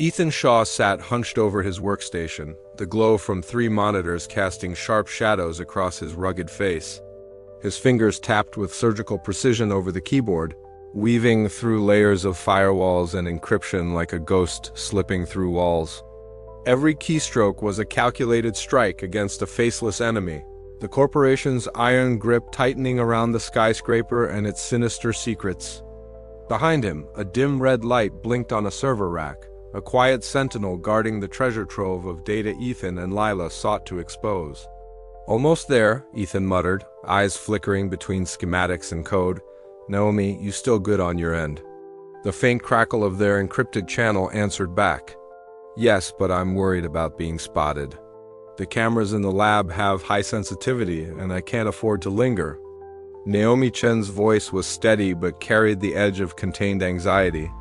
Ethan Shaw sat hunched over his workstation, the glow from 3 monitors casting sharp shadows across his rugged face. His fingers tapped with surgical precision over the keyboard, weaving through layers of firewalls and encryption like a ghost slipping through walls. Every keystroke was a calculated strike against a faceless enemy, the corporation's iron grip tightening around the skyscraper and its sinister secrets. Behind him, a dim red light blinked on a server rack, a quiet sentinel guarding the treasure trove of data Ethan and Lila sought to expose. "Almost there," Ethan muttered, eyes flickering between schematics and code. "Naomi, you still good on your end?" The faint crackle of their encrypted channel answered back. "Yes, but I'm worried about being spotted. The cameras in the lab have high sensitivity, and I can't afford to linger." Naomi Chen's voice was steady but carried the edge of contained anxiety.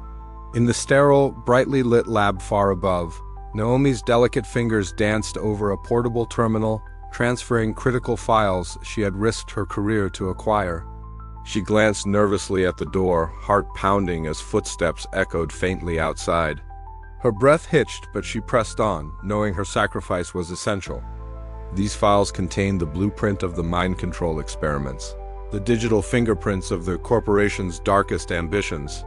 In the sterile, brightly lit lab far above, Naomi's delicate fingers danced over a portable terminal, transferring critical files she had risked her career to acquire. She glanced nervously at the door, heart pounding as footsteps echoed faintly outside. Her breath hitched, but she pressed on, knowing her sacrifice was essential. These files contained the blueprint of the mind control experiments, the digital fingerprints of the corporation's darkest ambitions.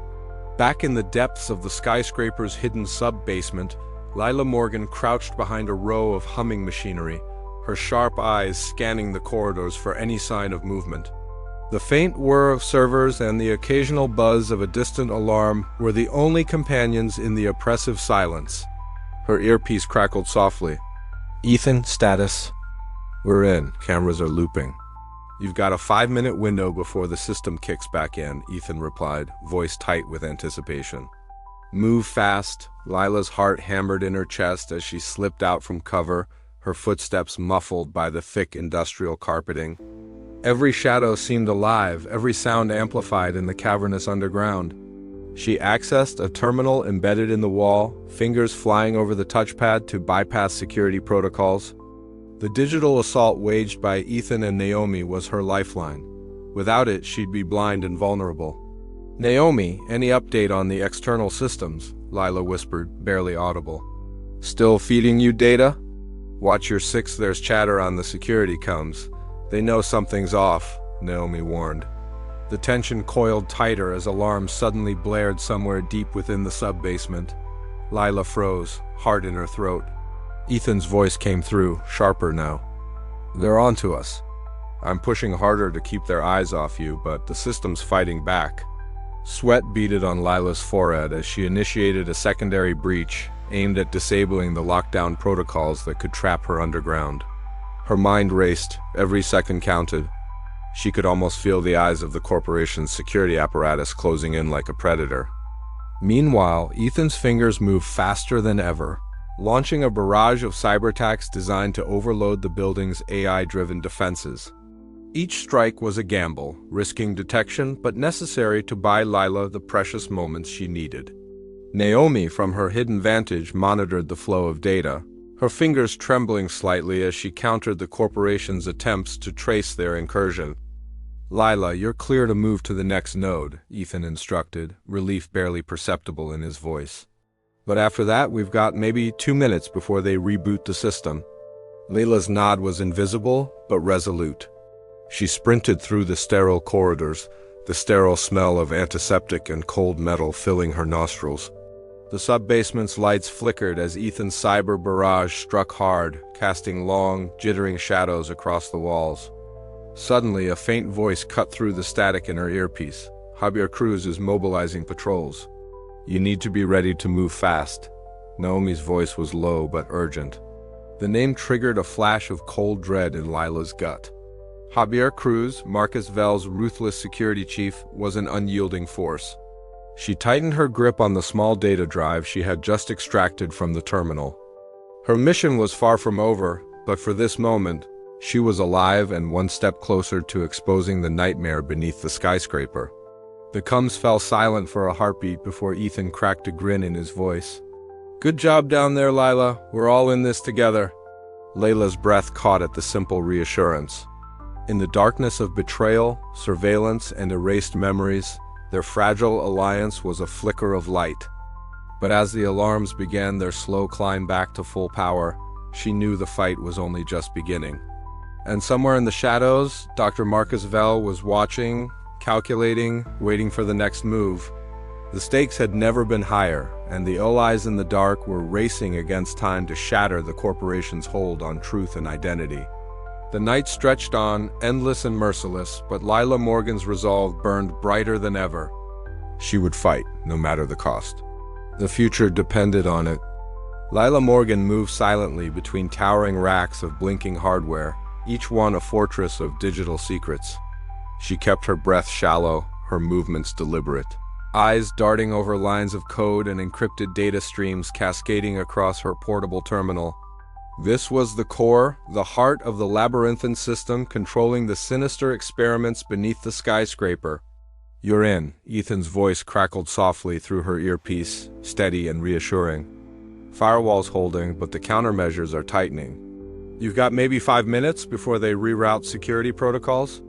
Back in the depths of the skyscraper's hidden sub-basement, Lila Morgan crouched behind a row of humming machinery, her sharp eyes scanning the corridors for any sign of movement. The faint whir of servers and the occasional buzz of a distant alarm were the only companions in the oppressive silence. Her earpiece crackled softly. "Ethan, status?" "We're in. Cameras are looping." "You've got a 5-minute window before the system kicks back in," Ethan replied, voice tight with anticipation. "Move fast." Lila's heart hammered in her chest as she slipped out from cover, her footsteps muffled by the thick industrial carpeting. Every shadow seemed alive, every sound amplified in the cavernous underground. She accessed a terminal embedded in the wall, fingers flying over the touchpad to bypass security protocols. The digital assault waged by Ethan and Naomi was her lifeline. Without it, she'd be blind and vulnerable. "Naomi, any update on the external systems?" Lila whispered, barely audible. "Still feeding you data? Watch your 6, there's chatter on the security comms. They know something's off," Naomi warned. The tension coiled tighter as alarms suddenly blared somewhere deep within the sub-basement. Lila froze, heart in her throat. Ethan's voice came through, sharper now. "They're on to us. I'm pushing harder to keep their eyes off you, but the system's fighting back." Sweat beaded on Lila's forehead as she initiated a secondary breach aimed at disabling the lockdown protocols that could trap her underground. Her mind raced, every second counted. She could almost feel the eyes of the corporation's security apparatus closing in like a predator. Meanwhile, Ethan's fingers moved faster than ever, launching a barrage of cyberattacks designed to overload the building's AI-driven defenses. Each strike was a gamble, risking detection but necessary to buy Lila the precious moments she needed. Naomi, from her hidden vantage, monitored the flow of data, her fingers trembling slightly as she countered the corporation's attempts to trace their incursion. "Lila, you're clear to move to the next node," Ethan instructed, relief barely perceptible in his voice. "But after that, we've got maybe 2 minutes before they reboot the system." Lila's nod was invisible, but resolute. She sprinted through the sterile corridors, the sterile smell of antiseptic and cold metal filling her nostrils. The sub-basement's lights flickered as Ethan's cyber barrage struck hard, casting long, jittering shadows across the walls. Suddenly, a faint voice cut through the static in her earpiece. "Javier Cruz is mobilizing patrols. You need to be ready to move fast." Naomi's voice was low but urgent. The name triggered a flash of cold dread in Lila's gut. Javier Cruz, Marcus Vell's ruthless security chief, was an unyielding force. She tightened her grip on the small data drive she had just extracted from the terminal. Her mission was far from over, but for this moment, she was alive and one step closer to exposing the nightmare beneath the skyscraper. The comms fell silent for a heartbeat before Ethan cracked a grin in his voice. "Good job down there, Lila. We're all in this together." Layla's breath caught at the simple reassurance. In the darkness of betrayal, surveillance, and erased memories, their fragile alliance was a flicker of light. But as the alarms began their slow climb back to full power, she knew the fight was only just beginning. And somewhere in the shadows, Dr. Marcus Vell was watching, calculating, waiting for the next move. The stakes had never been higher, and the allies in the dark were racing against time to shatter the corporation's hold on truth and identity. The night stretched on, endless and merciless, but Lila Morgan's resolve burned brighter than ever. She would fight, no matter the cost. The future depended on it. Lila Morgan moved silently between towering racks of blinking hardware, each one a fortress of digital secrets. She kept her breath shallow, her movements deliberate. Eyes darting over lines of code and encrypted data streams cascading across her portable terminal. This was the core, the heart of the labyrinthine system controlling the sinister experiments beneath the skyscraper. "You're in," Ethan's voice crackled softly through her earpiece, steady and reassuring. "Firewall's holding, but the countermeasures are tightening. You've got maybe 5 minutes before they reroute security protocols?"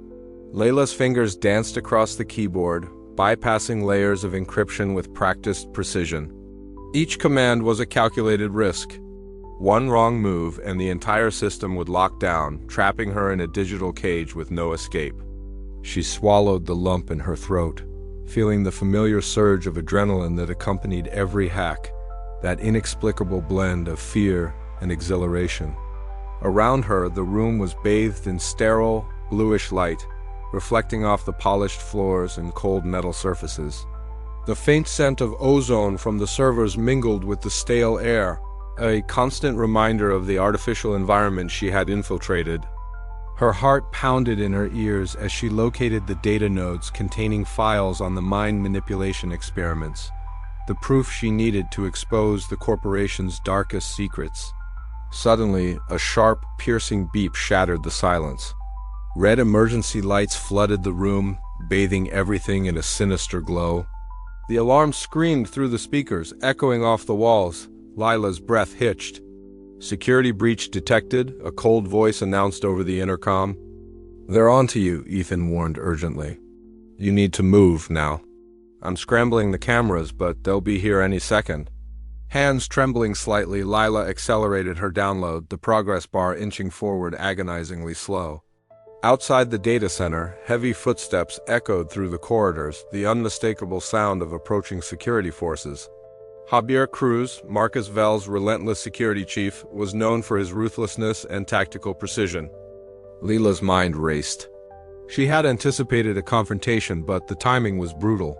Layla's fingers danced across the keyboard, bypassing layers of encryption with practiced precision. Each command was a calculated risk. One wrong move and the entire system would lock down, trapping her in a digital cage with no escape. She swallowed the lump in her throat, feeling the familiar surge of adrenaline that accompanied every hack, that inexplicable blend of fear and exhilaration. Around her, the room was bathed in sterile, bluish light, reflecting off the polished floors and cold metal surfaces. The faint scent of ozone from the servers mingled with the stale air, a constant reminder of the artificial environment she had infiltrated. Her heart pounded in her ears as she located the data nodes containing files on the mind manipulation experiments, the proof she needed to expose the corporation's darkest secrets. Suddenly, a sharp, piercing beep shattered the silence. Red emergency lights flooded the room, bathing everything in a sinister glow. The alarm screamed through the speakers, echoing off the walls. Lila's breath hitched. "Security breach detected," a cold voice announced over the intercom. "They're on to you," Ethan warned urgently. "You need to move now." "I'm scrambling the cameras, but they'll be here any second." Hands trembling slightly, Lila accelerated her download, the progress bar inching forward agonizingly slow. Outside the data center, heavy footsteps echoed through the corridors, the unmistakable sound of approaching security forces. Javier Cruz, Marcus Vell's relentless security chief, was known for his ruthlessness and tactical precision. Lila's mind raced. She had anticipated a confrontation, but the timing was brutal.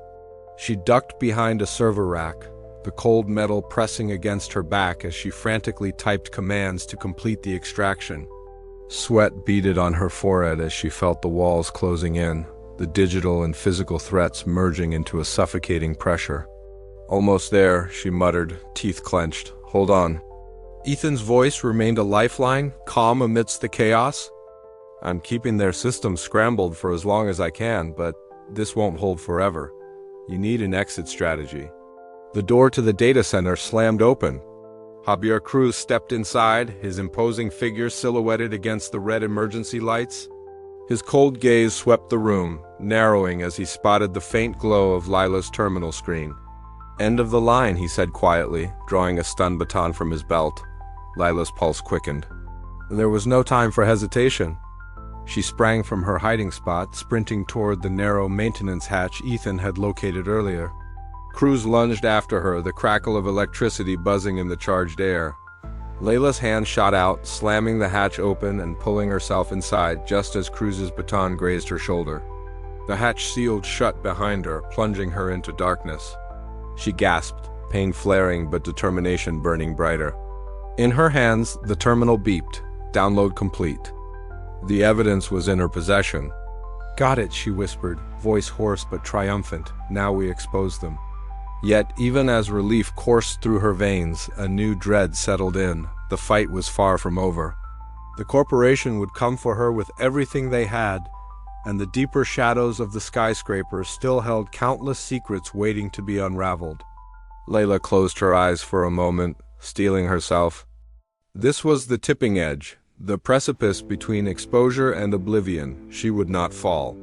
She ducked behind a server rack, the cold metal pressing against her back as she frantically typed commands to complete the extraction. Sweat beaded on her forehead as she felt the walls closing in, the digital and physical threats merging into a suffocating pressure. "Almost there," she muttered, teeth clenched. "Hold on." Ethan's voice remained a lifeline, calm amidst the chaos. "I'm keeping their systems scrambled for as long as I can, but this won't hold forever. You need an exit strategy." The door to the data center slammed open. Javier Cruz stepped inside, his imposing figure silhouetted against the red emergency lights. His cold gaze swept the room, narrowing as he spotted the faint glow of Lila's terminal screen. "End of the line," he said quietly, drawing a stun baton from his belt. Lila's pulse quickened. There was no time for hesitation. She sprang from her hiding spot, sprinting toward the narrow maintenance hatch Ethan had located earlier. Cruz lunged after her, the crackle of electricity buzzing in the charged air. Layla's hand shot out, slamming the hatch open and pulling herself inside just as Cruz's baton grazed her shoulder. The hatch sealed shut behind her, plunging her into darkness. She gasped, pain flaring but determination burning brighter. In her hands, the terminal beeped, download complete. The evidence was in her possession. "Got it," she whispered, voice hoarse but triumphant. "Now we expose them." Yet, even as relief coursed through her veins, a new dread settled in. The fight was far from over. The corporation would come for her with everything they had, and the deeper shadows of the skyscraper still held countless secrets waiting to be unraveled. Layla closed her eyes for a moment, steeling herself. This was the tipping edge, the precipice between exposure and oblivion. She would not fall.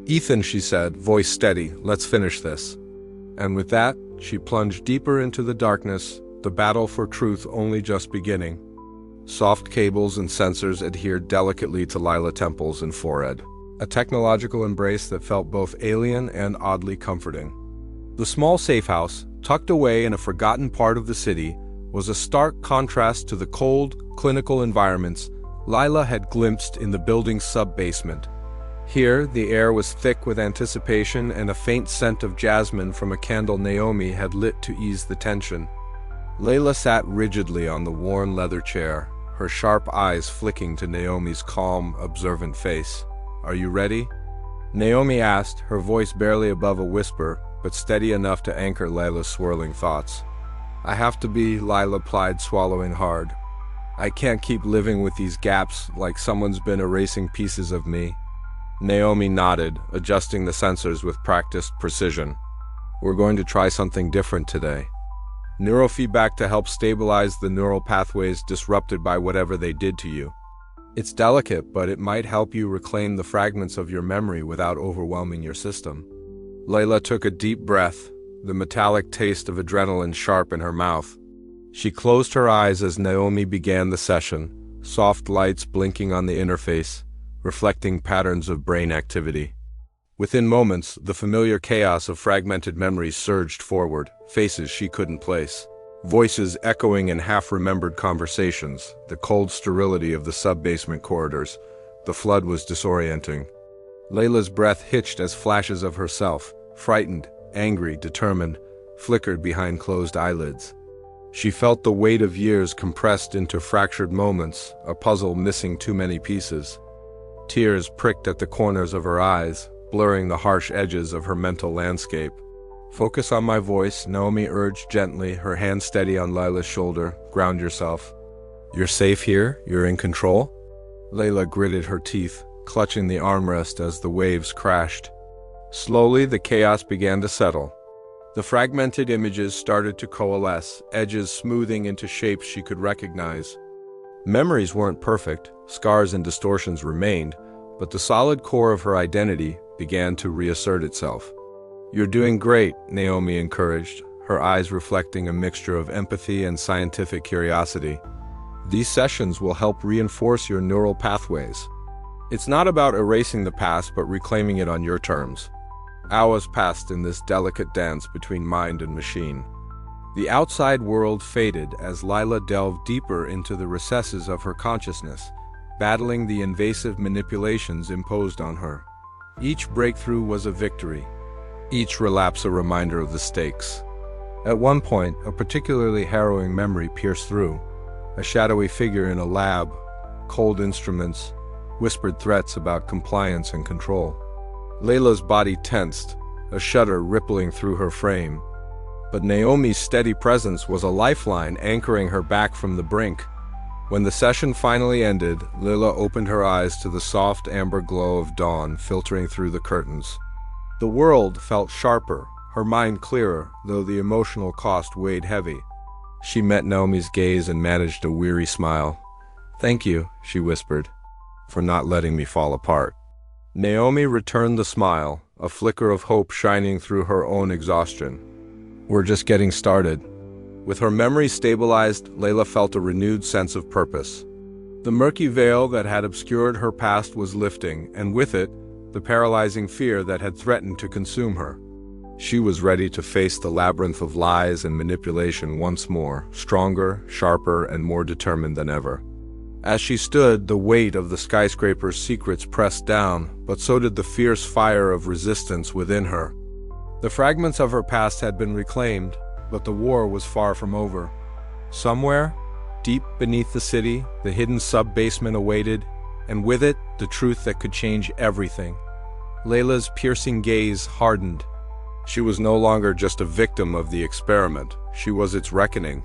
"Ethan," she said, voice steady, "let's finish this." And with that, she plunged deeper into the darkness, the battle for truth only just beginning. Soft cables and sensors adhered delicately to Lila temples and forehead, a technological embrace that felt both alien and oddly comforting. The small safe house, tucked away in a forgotten part of the city, was a stark contrast to the cold, clinical environments Lila had glimpsed in the building's sub-basement. Here, the air was thick with anticipation and a faint scent of jasmine from a candle Naomi had lit to ease the tension. Layla sat rigidly on the worn leather chair, her sharp eyes flicking to Naomi's calm, observant face. "Are you ready?" Naomi asked, her voice barely above a whisper, but steady enough to anchor Layla's swirling thoughts. "I have to be," Lila plied, swallowing hard. "I can't keep living with these gaps like someone's been erasing pieces of me." Naomi nodded, adjusting the sensors with practiced precision. "We're going to try something different today. Neurofeedback to help stabilize the neural pathways disrupted by whatever they did to you. It's delicate, but it might help you reclaim the fragments of your memory without overwhelming your system." Layla took a deep breath, the metallic taste of adrenaline sharp in her mouth. She closed her eyes as Naomi began the session, soft lights blinking on the interface, reflecting patterns of brain activity. Within moments, the familiar chaos of fragmented memories surged forward, faces she couldn't place. Voices echoing in half-remembered conversations, the cold sterility of the sub-basement corridors. The flood was disorienting. Layla's breath hitched as flashes of herself, frightened, angry, determined, flickered behind closed eyelids. She felt the weight of years compressed into fractured moments, a puzzle missing too many pieces. Tears pricked at the corners of her eyes, blurring the harsh edges of her mental landscape. "Focus on my voice," Naomi urged gently, her hand steady on Layla's shoulder. "Ground yourself. You're safe here? You're in control?" Layla gritted her teeth, clutching the armrest as the waves crashed. Slowly, the chaos began to settle. The fragmented images started to coalesce, edges smoothing into shapes she could recognize. Memories weren't perfect, scars and distortions remained, but the solid core of her identity began to reassert itself. "You're doing great," Naomi encouraged, her eyes reflecting a mixture of empathy and scientific curiosity. "These sessions will help reinforce your neural pathways. It's not about erasing the past, but reclaiming it on your terms." Hours passed in this delicate dance between mind and machine. The outside world faded as Lila delved deeper into the recesses of her consciousness, battling the invasive manipulations imposed on her. Each breakthrough was a victory, each relapse a reminder of the stakes. At one point, a particularly harrowing memory pierced through. A shadowy figure in a lab, cold instruments, whispered threats about compliance and control. Layla's body tensed, a shudder rippling through her frame. But Naomi's steady presence was a lifeline anchoring her back from the brink. When the session finally ended, Lila opened her eyes to the soft amber glow of dawn filtering through the curtains. The world felt sharper, her mind clearer, though the emotional cost weighed heavy. She met Naomi's gaze and managed a weary smile. "Thank you," she whispered, "for not letting me fall apart." Naomi returned the smile, a flicker of hope shining through her own exhaustion. "We're just getting started." With her memory stabilized, Layla felt a renewed sense of purpose. The murky veil that had obscured her past was lifting, and with it, the paralyzing fear that had threatened to consume her. She was ready to face the labyrinth of lies and manipulation once more, stronger, sharper, and more determined than ever. As she stood, the weight of the skyscraper's secrets pressed down, but so did the fierce fire of resistance within her. The fragments of her past had been reclaimed, but the war was far from over. Somewhere, deep beneath the city, the hidden sub-basement awaited, and with it, the truth that could change everything. Layla's piercing gaze hardened. She was no longer just a victim of the experiment, she was its reckoning.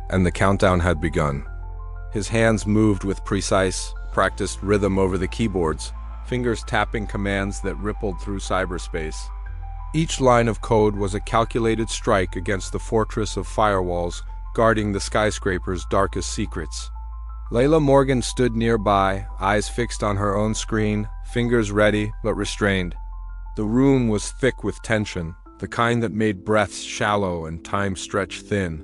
And the countdown had begun. His hands moved with precise, practiced rhythm over the keyboards, fingers tapping commands that rippled through cyberspace. Each line of code was a calculated strike against the fortress of firewalls guarding the skyscraper's darkest secrets. Lila Morgan stood nearby, eyes fixed on her own screen, fingers ready but restrained. The room was thick with tension, the kind that made breaths shallow and time stretch thin.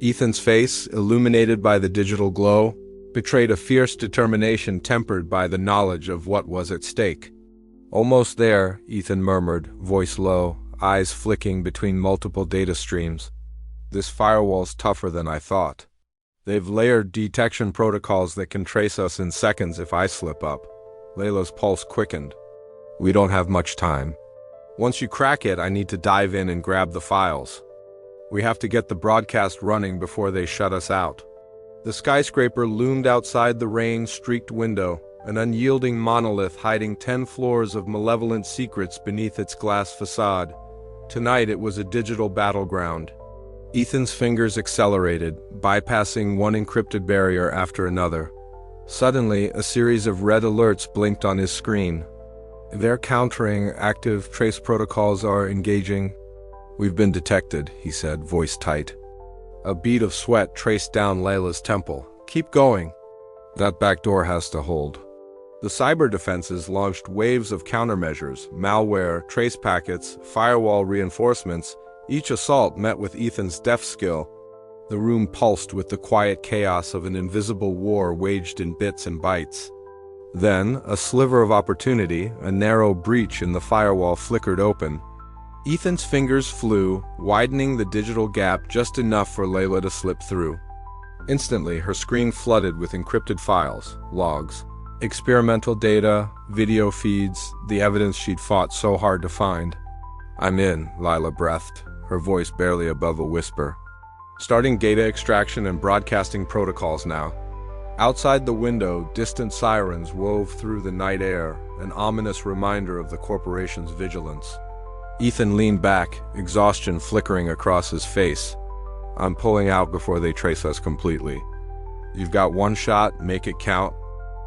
Ethan's face, illuminated by the digital glow, betrayed a fierce determination tempered by the knowledge of what was at stake. "Almost there," Ethan murmured, voice low, eyes flicking between multiple data streams. "This firewall's tougher than I thought. They've layered detection protocols that can trace us in seconds if I slip up." Layla's pulse quickened. "We don't have much time. Once you crack it, I need to dive in and grab the files. We have to get the broadcast running before they shut us out." The skyscraper loomed outside the rain-streaked window, an unyielding monolith hiding 10 floors of malevolent secrets beneath its glass facade. Tonight it was a digital battleground. Ethan's fingers accelerated, bypassing one encrypted barrier after another. Suddenly, a series of red alerts blinked on his screen. "They're countering, active trace protocols are engaging." "We've been detected," he said, voice tight. A bead of sweat traced down Layla's temple. "Keep going. That back door has to hold." The cyber defenses launched waves of countermeasures, malware, trace packets, firewall reinforcements. Each assault met with Ethan's deft skill. The room pulsed with the quiet chaos of an invisible war waged in bits and bytes. Then, a sliver of opportunity, a narrow breach in the firewall flickered open. Ethan's fingers flew, widening the digital gap just enough for Layla to slip through. Instantly, her screen flooded with encrypted files, logs, experimental data, video feeds, the evidence she'd fought so hard to find. "I'm in," Lila breathed, her voice barely above a whisper. "Starting data extraction and broadcasting protocols now." Outside the window, distant sirens wove through the night air, an ominous reminder of the corporation's vigilance. Ethan leaned back, exhaustion flickering across his face. "I'm pulling out before they trace us completely. You've got one shot, make it count."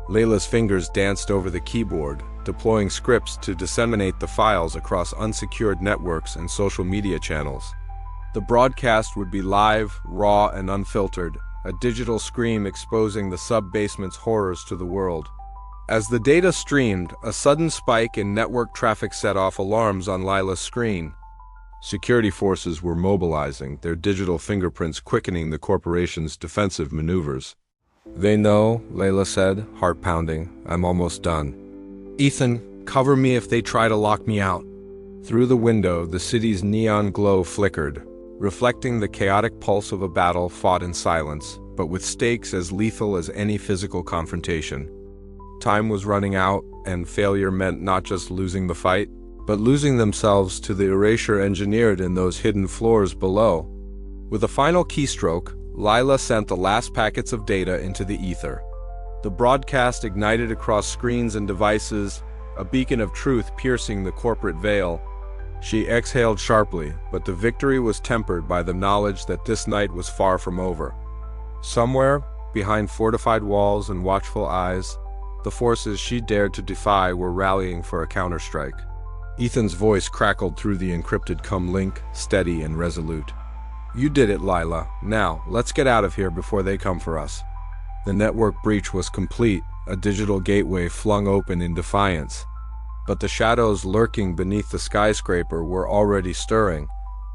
Layla's fingers danced over the keyboard, deploying scripts to disseminate the files across unsecured networks and social media channels. The broadcast would be live, raw, and unfiltered, a digital scream exposing the sub-basement's horrors to the world. As the data streamed, a sudden spike in network traffic set off alarms on Lila's screen. Security forces were mobilizing, their digital fingerprints quickening the corporation's defensive maneuvers. "They know," Layla said, heart pounding. "I'm almost done." "Ethan, cover me if they try to lock me out." Through the window, the city's neon glow flickered, reflecting the chaotic pulse of a battle fought in silence, but with stakes as lethal as any physical confrontation. Time was running out, and failure meant not just losing the fight, but losing themselves to the erasure engineered in those hidden floors below. With a final keystroke, Lila sent the last packets of data into the ether. The broadcast ignited across screens and devices, a beacon of truth piercing the corporate veil. She exhaled sharply, but the victory was tempered by the knowledge that this night was far from over. Somewhere, behind fortified walls and watchful eyes, the forces she dared to defy were rallying for a counterstrike. Ethan's voice crackled through the encrypted comlink, steady and resolute. "You did it, Lila. Now, let's get out of here before they come for us." The network breach was complete, a digital gateway flung open in defiance. But the shadows lurking beneath the skyscraper were already stirring,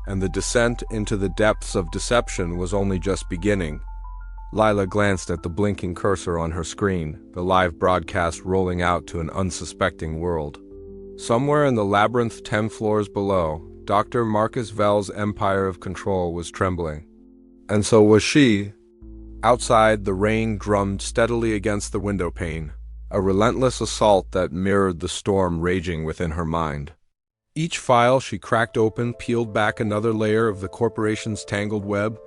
and the descent into the depths of deception was only just beginning. Lila glanced at the blinking cursor on her screen, the live broadcast rolling out to an unsuspecting world. Somewhere in the labyrinth 10 floors below, Dr. Marcus Vell's empire of control was trembling. And so was she. Outside, the rain drummed steadily against the window pane, a relentless assault that mirrored the storm raging within her mind. Each file she cracked open peeled back another layer of the corporation's tangled web,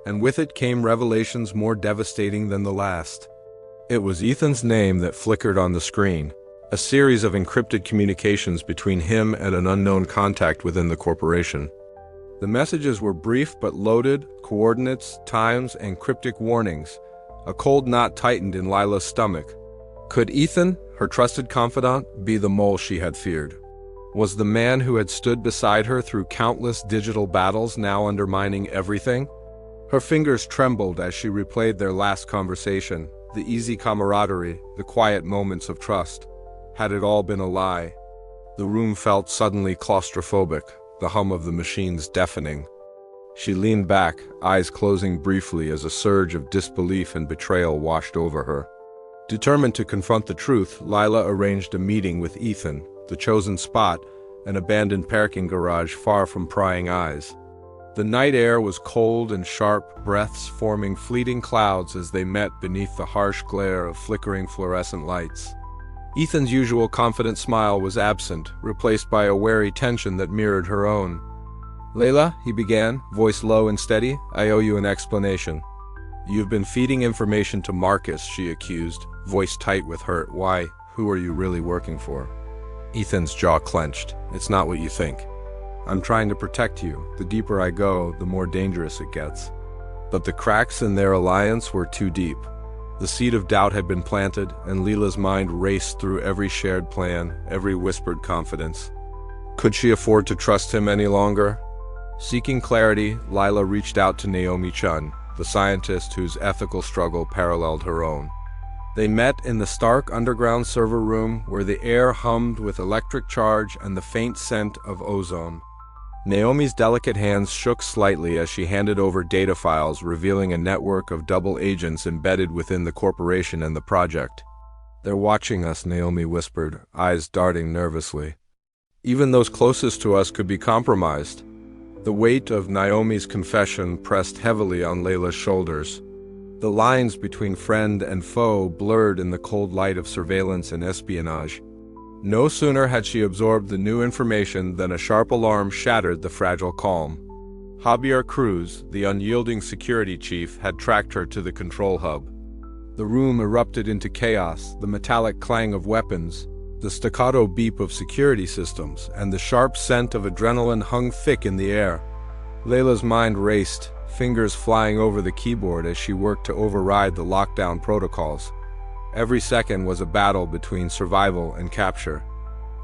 and with it came revelations more devastating than the last. It was Ethan's name that flickered on the screen, a series of encrypted communications between him and an unknown contact within the corporation. The messages were brief but loaded, coordinates, times, and cryptic warnings. A cold knot tightened in Lila's stomach. Could Ethan, her trusted confidant, be the mole she had feared? Was the man who had stood beside her through countless digital battles now undermining everything? Her fingers trembled as she replayed their last conversation, the easy camaraderie, the quiet moments of trust. Had it all been a lie? The room felt suddenly claustrophobic. the hum of the machines deafening. She leaned back, eyes closing briefly as a surge of disbelief and betrayal washed over her. Determined to confront the truth, Lila arranged a meeting with Ethan, the chosen spot, an abandoned parking garage far from prying eyes. The night air was cold and sharp, breaths forming fleeting clouds as they met beneath the harsh glare of flickering fluorescent lights. Ethan's usual confident smile was absent, replaced by a wary tension that mirrored her own. "Layla," he began, voice low and steady, "I owe you an explanation." "You've been feeding information to Marcus," she accused, voice tight with hurt. "Why? Who are you really working for?" Ethan's jaw clenched. "It's not what you think. I'm trying to protect you. The deeper I go, the more dangerous it gets." But the cracks in their alliance were too deep. The seed of doubt had been planted, and Lila's mind raced through every shared plan, every whispered confidence. Could she afford to trust him any longer? Seeking clarity, Lila reached out to Naomi Chun, the scientist whose ethical struggle paralleled her own. They met in the stark underground server room where the air hummed with electric charge and the faint scent of ozone. Naomi's delicate hands shook slightly as she handed over data files revealing a network of double agents embedded within the corporation and the project. "They're watching us," Naomi whispered, eyes darting nervously. "Even those closest to us could be compromised." The weight of Naomi's confession pressed heavily on Layla's shoulders. The lines between friend and foe blurred in the cold light of surveillance and espionage. No sooner had she absorbed the new information than a sharp alarm shattered the fragile calm. Javier Cruz, the unyielding security chief, had tracked her to the control hub. The room erupted into chaos, the metallic clang of weapons, the staccato beep of security systems, and the sharp scent of adrenaline hung thick in the air. Layla's mind raced, fingers flying over the keyboard as she worked to override the lockdown protocols. Every second was a battle between survival and capture.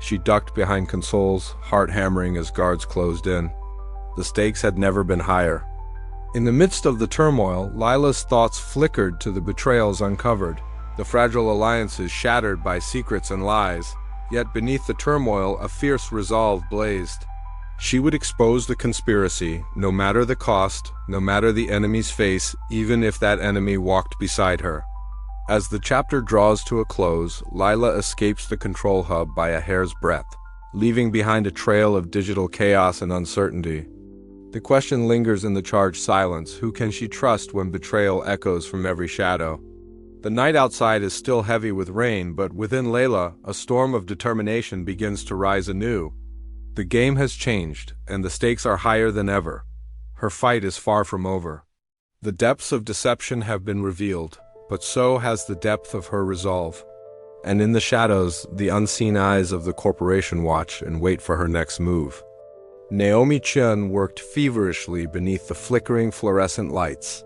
She ducked behind consoles, heart hammering as guards closed in. The stakes had never been higher. In the midst of the turmoil, Lila's thoughts flickered to the betrayals uncovered, the fragile alliances shattered by secrets and lies, yet beneath the turmoil a fierce resolve blazed. She would expose the conspiracy, no matter the cost, no matter the enemy's face, even if that enemy walked beside her. As the chapter draws to a close, Lila escapes the control hub by a hair's breadth, leaving behind a trail of digital chaos and uncertainty. The question lingers in the charged silence: who can she trust when betrayal echoes from every shadow? The night outside is still heavy with rain, but within Layla, a storm of determination begins to rise anew. The game has changed, and the stakes are higher than ever. Her fight is far from over. The depths of deception have been revealed, but so has the depth of her resolve. And in the shadows, the unseen eyes of the corporation watch and wait for her next move. Naomi Chun worked feverishly beneath the flickering fluorescent lights.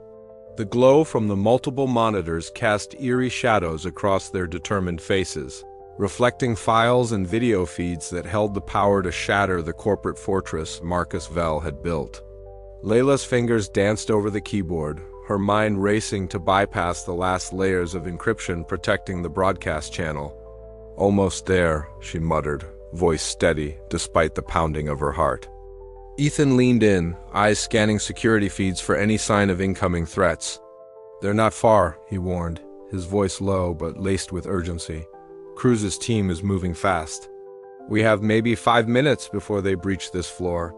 The glow from the multiple monitors cast eerie shadows across their determined faces, reflecting files and video feeds that held the power to shatter the corporate fortress Marcus Vell had built. Layla's fingers danced over the keyboard, her mind racing to bypass the last layers of encryption protecting the broadcast channel. "Almost there," she muttered, voice steady despite the pounding of her heart. Ethan leaned in, eyes scanning security feeds for any sign of incoming threats. "They're not far," he warned, his voice low but laced with urgency. "Cruz's team is moving fast. We have maybe 5 minutes before they breach this floor."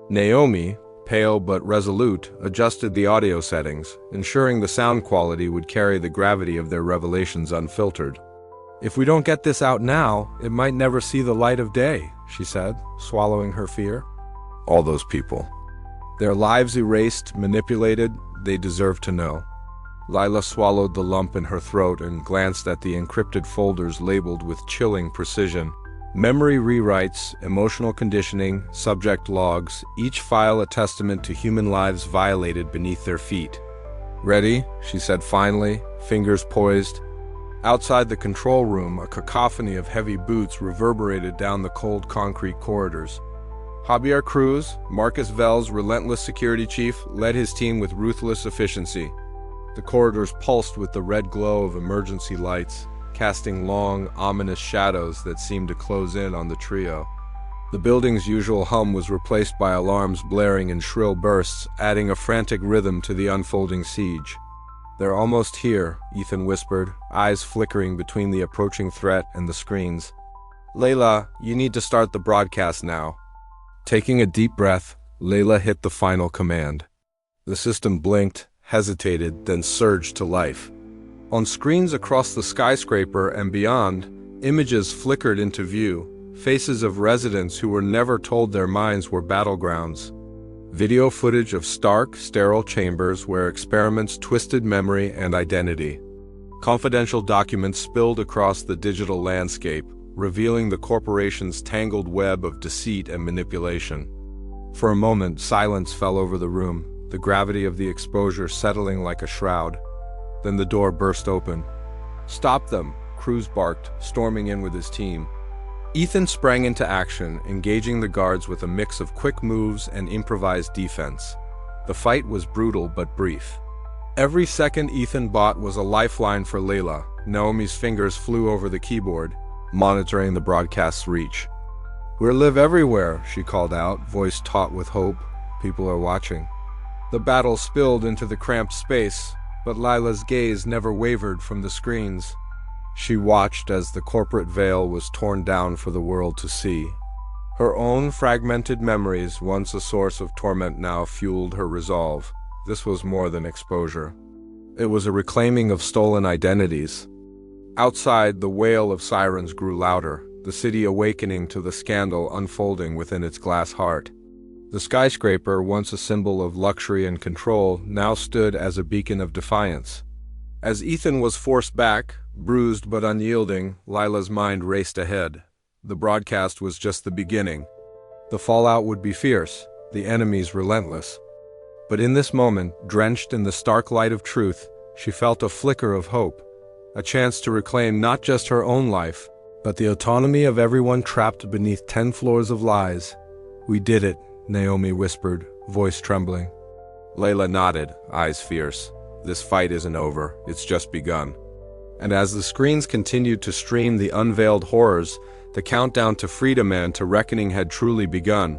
Naomi, pale but resolute, adjusted the audio settings, ensuring the sound quality would carry the gravity of their revelations unfiltered. "If we don't get this out now, it might never see the light of day," she said, swallowing her fear. All those people. Their lives erased, manipulated, they deserve to know. Lila swallowed the lump in her throat and glanced at the encrypted folders labeled with chilling precision. Memory rewrites, emotional conditioning, subject logs, each file a testament to human lives violated beneath their feet. "Ready?" she said finally, fingers poised. Outside the control room, a cacophony of heavy boots reverberated down the cold concrete corridors. Javier Cruz, Marcus Vell's relentless security chief, led his team with ruthless efficiency. The corridors pulsed with the red glow of emergency lights, casting long, ominous shadows that seemed to close in on the trio. The building's usual hum was replaced by alarms blaring in shrill bursts, adding a frantic rhythm to the unfolding siege. "They're almost here," Ethan whispered, eyes flickering between the approaching threat and the screens. "Layla, you need to start the broadcast now." Taking a deep breath, Layla hit the final command. The system blinked, hesitated, then surged to life. On screens across the skyscraper and beyond, images flickered into view, faces of residents who were never told their minds were battlegrounds. Video footage of stark, sterile chambers where experiments twisted memory and identity. Confidential documents spilled across the digital landscape, revealing the corporation's tangled web of deceit and manipulation. For a moment, silence fell over the room, the gravity of the exposure settling like a shroud. Then the door burst open. "Stop them," Cruz barked, storming in with his team. Ethan sprang into action, engaging the guards with a mix of quick moves and improvised defense. The fight was brutal but brief. Every second Ethan bought was a lifeline for Layla. Naomi's fingers flew over the keyboard, monitoring the broadcast's reach. "We're live everywhere," she called out, voice taut with hope. "People are watching." The battle spilled into the cramped space, but Lila's gaze never wavered from the screens. She watched as the corporate veil was torn down for the world to see. Her own fragmented memories, once a source of torment, now fueled her resolve. This was more than exposure. It was a reclaiming of stolen identities. Outside, the wail of sirens grew louder, the city awakening to the scandal unfolding within its glass heart. The skyscraper, once a symbol of luxury and control, now stood as a beacon of defiance. As Ethan was forced back, bruised but unyielding, Lila's mind raced ahead. The broadcast was just the beginning. The fallout would be fierce, the enemies relentless. But in this moment, drenched in the stark light of truth, she felt a flicker of hope, a chance to reclaim not just her own life, but the autonomy of everyone trapped beneath 10 floors of lies. "We did it," Naomi whispered, voice trembling. Layla nodded, eyes fierce. "This fight isn't over, it's just begun." And as the screens continued to stream the unveiled horrors, the countdown to freedom and to reckoning had truly begun.